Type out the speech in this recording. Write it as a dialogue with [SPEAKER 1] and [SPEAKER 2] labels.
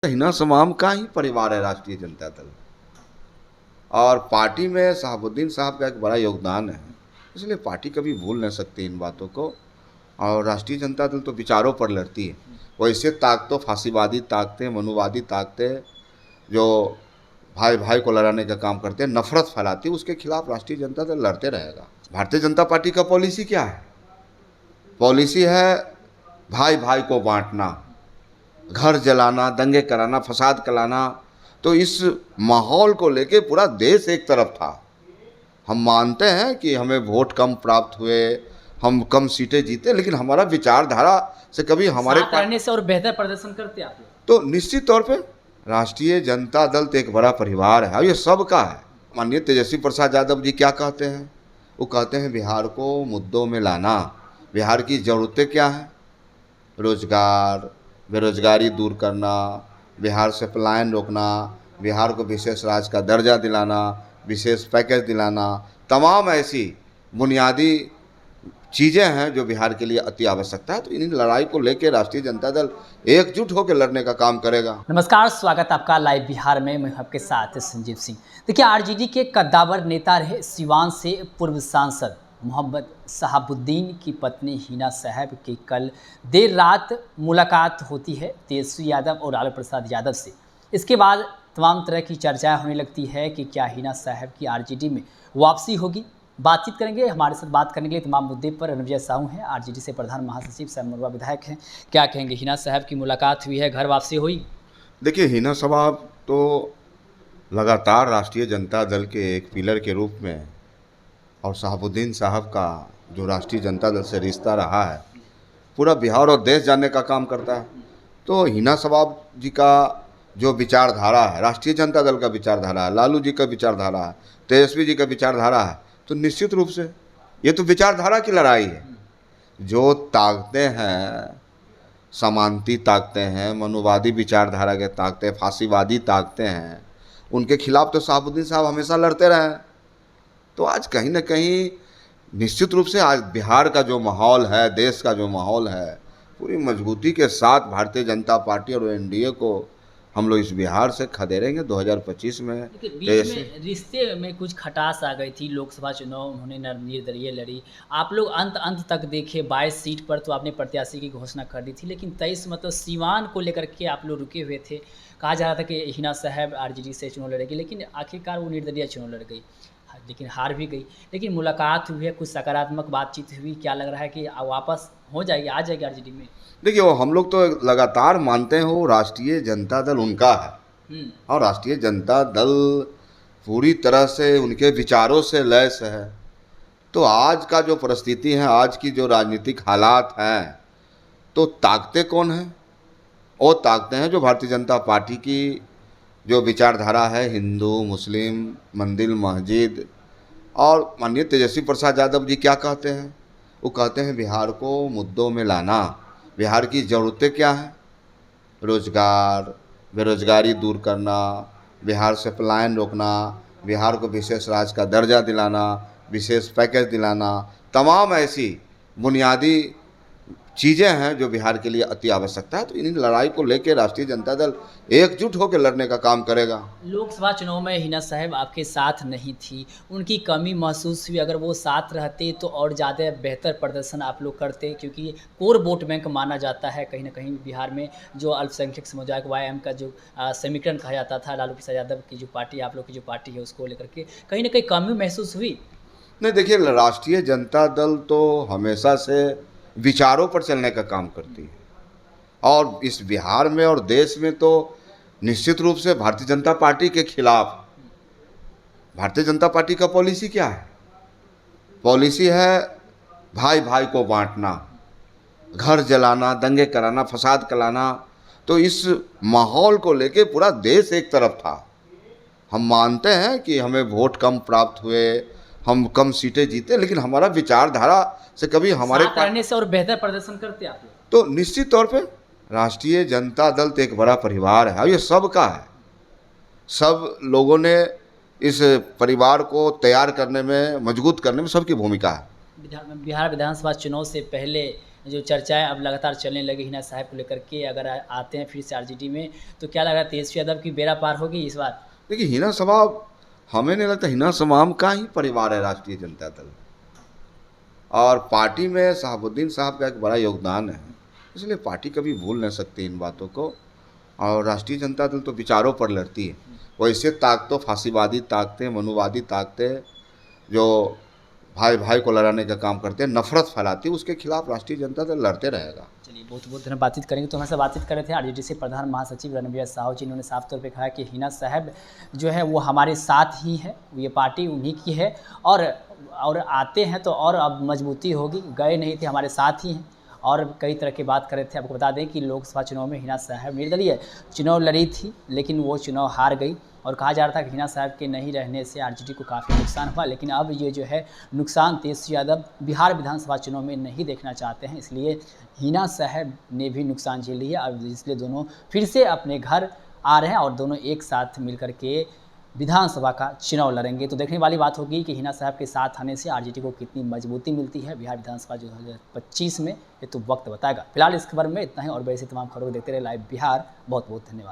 [SPEAKER 1] हिना समाम का ही परिवार है राष्ट्रीय जनता दल। और पार्टी में शहाबुद्दीन साहब का एक बड़ा योगदान है, इसलिए पार्टी कभी भूल नहीं सकती इन बातों को। और राष्ट्रीय जनता दल तो विचारों पर लड़ती है। वैसे ताकतों, फांसीवादी ताकतें, मनुवादी ताकतें जो भाई भाई को लड़ाने का काम करते हैं, नफरत फैलाती है, उसके खिलाफ राष्ट्रीय जनता दल लड़ते रहेगा। भारतीय जनता पार्टी का पॉलिसी क्या है? पॉलिसी है भाई भाई को बांटना, घर जलाना, दंगे कराना, फसाद कराना। तो इस माहौल को लेके पूरा देश एक तरफ था। हम मानते हैं कि हमें वोट कम प्राप्त हुए, हम कम सीटें जीते, लेकिन हमारा विचारधारा से कभी हमारे
[SPEAKER 2] साथ रहने से और बेहतर प्रदर्शन करते आप लोग।
[SPEAKER 1] तो निश्चित तौर पे राष्ट्रीय जनता दल तो एक बड़ा परिवार है और ये सबका है। माननीय तेजस्वी प्रसाद यादव जी क्या कहते हैं? वो कहते हैं बिहार को मुद्दों में लाना। बिहार की ज़रूरतें क्या हैं? रोजगार, बेरोजगारी दूर करना, बिहार से पलायन रोकना, बिहार को विशेष राज्य का दर्जा दिलाना, विशेष पैकेज दिलाना, तमाम ऐसी बुनियादी चीज़ें हैं जो बिहार के लिए अति आवश्यकता है। तो इन लड़ाई को लेकर राष्ट्रीय जनता दल एकजुट होकर लड़ने का काम करेगा।
[SPEAKER 2] नमस्कार, स्वागत आपका लाइव बिहार में। मैं आपके साथ संजीव सिंह। देखिए, आरजेडी के कद्दावर नेता रहे सिवान से पूर्व सांसद मोहम्मद शहाबुद्दीन की पत्नी हिना साहब की कल देर रात मुलाकात होती है तेजस्वी यादव और लालू प्रसाद यादव से। इसके बाद तमाम तरह की चर्चाएं होने लगती है कि क्या हिना साहब की आरजेडी में वापसी होगी। बातचीत करेंगे। हमारे साथ बात करने के लिए तमाम मुद्दे पर रणविजय साहू हैं, आरजेडी से प्रधान महासचिव, सैमुरवा विधायक हैं। क्या कहेंगे? हिना साहब की मुलाकात हुई है, घर वापसी हुई?
[SPEAKER 1] देखिए, हिना साहब तो लगातार राष्ट्रीय जनता दल के एक पिलर के रूप में और शहाबुद्दीन साहब का जो राष्ट्रीय जनता दल से रिश्ता रहा है, पूरा बिहार और देश जानने का काम करता है। तो हिना साहब जी का जो विचारधारा है, राष्ट्रीय जनता दल का विचारधारा है, लालू जी का विचारधारा है, तेजस्वी जी का विचारधारा है, तो निश्चित रूप से ये तो विचारधारा की लड़ाई है। जो ताकतें हैं, समानती ताकतें हैं, मनुवादी विचारधारा के ताकतें, फांसीवादी ताकतें हैं, उनके खिलाफ तो शहाबुद्दीन साहब हमेशा लड़ते रहे हैं। तो आज कहीं ना कहीं निश्चित रूप से आज बिहार का जो माहौल है, देश का जो माहौल है, पूरी मजबूती के साथ भारतीय जनता पार्टी और एनडीए को हम लोग इस बिहार से खदेड़ेंगे 2025 में।
[SPEAKER 2] बीच में रिश्ते में कुछ खटास आ गई थी। लोकसभा चुनाव उन्होंने निर्दलीय लड़ी। आप लोग अंत तक देखे, 22 सीट पर तो आपने प्रत्याशी की घोषणा कर दी थी, लेकिन 23 मतलब सीवान को लेकर के आप लोग रुके हुए थे। कहा जा रहा था कि हिना साहब आरजेडी से चुनाव लड़ेगी, लेकिन आखिरकार वो निर्दलीय चुनाव लड़ गई, लेकिन हार भी गई। लेकिन मुलाकात हुई है, कुछ सकारात्मक बातचीत हुई। क्या लग रहा है कि वापस हो जाएगी, आ जाएगी आरजेडी में?
[SPEAKER 1] देखिए, वो हम लोग तो लगातार मानते हैं वो राष्ट्रीय जनता दल उनका है और राष्ट्रीय जनता दल पूरी तरह से उनके विचारों से लैस है। तो आज का जो परिस्थिति है, आज की जो राजनीतिक हालात हैं, तो ताकतें कौन हैं? वो ताकतें हैं जो भारतीय जनता पार्टी की जो विचारधारा है, हिंदू, मुस्लिम, मंदिर, मस्जिद। और माननीय तेजस्वी प्रसाद यादव जी क्या कहते हैं? वो कहते हैं बिहार को मुद्दों में लाना। बिहार की ज़रूरतें क्या हैं? रोजगार, बेरोजगारी दूर करना, बिहार से पलायन रोकना, बिहार को विशेष राज्य का दर्जा दिलाना, विशेष पैकेज दिलाना, तमाम ऐसी बुनियादी चीज़ें हैं जो बिहार के लिए अति आवश्यकता है। तो इन लड़ाई को लेकर राष्ट्रीय जनता दल एकजुट होकर लड़ने का काम करेगा।
[SPEAKER 2] लोकसभा चुनाव में हिना साहब आपके साथ नहीं थी, उनकी कमी महसूस हुई। अगर वो साथ रहते तो और ज़्यादा बेहतर प्रदर्शन आप लोग करते, क्योंकि कोर वोट बैंक माना जाता है कहीं ना कहीं बिहार में। जो अल्पसंख्यक समुदाय वाईएम का जो समीकरण कहा जाता था, लालू प्रसाद यादव की जो पार्टी, आप लोग की जो पार्टी है, उसको लेकर के कहीं ना कहीं कमी महसूस हुई?
[SPEAKER 1] नहीं, देखिए, राष्ट्रीय जनता दल तो हमेशा से विचारों पर चलने का काम करती है और इस बिहार में और देश में तो निश्चित रूप से भारतीय जनता पार्टी के खिलाफ। भारतीय जनता पार्टी का पॉलिसी क्या है? पॉलिसी है भाई भाई को बांटना, घर जलाना, दंगे कराना, फसाद कराना। तो इस माहौल को लेके पूरा देश एक तरफ था। हम मानते हैं कि हमें वोट कम प्राप्त हुए, हम कम सीटें जीते, लेकिन हमारा विचारधारा से कभी हमारे
[SPEAKER 2] साथ रहने से और बेहतर प्रदर्शन करते आप लोग।
[SPEAKER 1] तो निश्चित तौर पे राष्ट्रीय जनता दल तो एक बड़ा परिवार है और ये सबका है। सब लोगों ने इस परिवार को तैयार करने में, मजबूत करने में सबकी भूमिका है।
[SPEAKER 2] बिहार विधानसभा चुनाव से पहले जो चर्चाएं अब लगातार चलने लगी हिना साहब को लेकर के, अगर आते हैं फिर से आरजेडी में, तो क्या लग रहा है तेजस्वी यादव की बेड़ा पार होगी इस बार?
[SPEAKER 1] देखिए हिना समाज, हमें नहीं लगता हिना समाज का ही परिवार है राष्ट्रीय जनता दल, और पार्टी में शहाबुद्दीन साहब का एक बड़ा योगदान है, इसलिए पार्टी कभी भूल नहीं सकती इन बातों को। और राष्ट्रीय जनता दल तो विचारों पर लड़ती है, वैसे ताकतों, फांसीवादी ताकतें, मनुवादी ताकतें जो भाई भाई को लड़ाने का काम करते हैं, नफरत फैलाती है, उसके खिलाफ राष्ट्रीय जनता दल लड़ते रहेगा।
[SPEAKER 2] चलिए बहुत बहुत धन्यवाद। बातचीत करेंगे तो हमारे साथ बातचीत कर रहे थे आरजेडी से प्रधान महासचिव रणबीर साहू जी। इन्होंने साफ तौर पे कहा कि हिना साहब जो है वो हमारे साथ ही है, ये पार्टी उन्हीं की है, और आते हैं तो और अब मजबूती होगी, गए नहीं थे, हमारे साथ ही हैं। और कई तरह की बात कर रहे थे। आपको बता दें कि लोकसभा चुनाव में हिना साहब निर्दलीय चुनाव लड़ी थी, लेकिन वो चुनाव हार गई, और कहा जा रहा था कि हिना साहब के नहीं रहने से आरजेडी को काफ़ी नुकसान हुआ। लेकिन अब ये जो है नुकसान तेजस्वी यादव बिहार विधानसभा चुनाव में नहीं देखना चाहते हैं, इसलिए हिना साहब ने भी नुकसान झेल लिया। अब इसलिए दोनों फिर से अपने घर आ रहे हैं और दोनों एक साथ मिलकर के विधानसभा का चुनाव लड़ेंगे। तो देखने वाली बात होगी कि हिना साहब के साथ आने से आरजेडी को कितनी मजबूती मिलती है बिहार विधानसभा 2025 में, ये तो वक्त बताएगा। फिलहाल इस खबर में इतना ही, और वैसे तमाम खबरों को देखते रहे लाइव बिहार। बहुत बहुत धन्यवाद।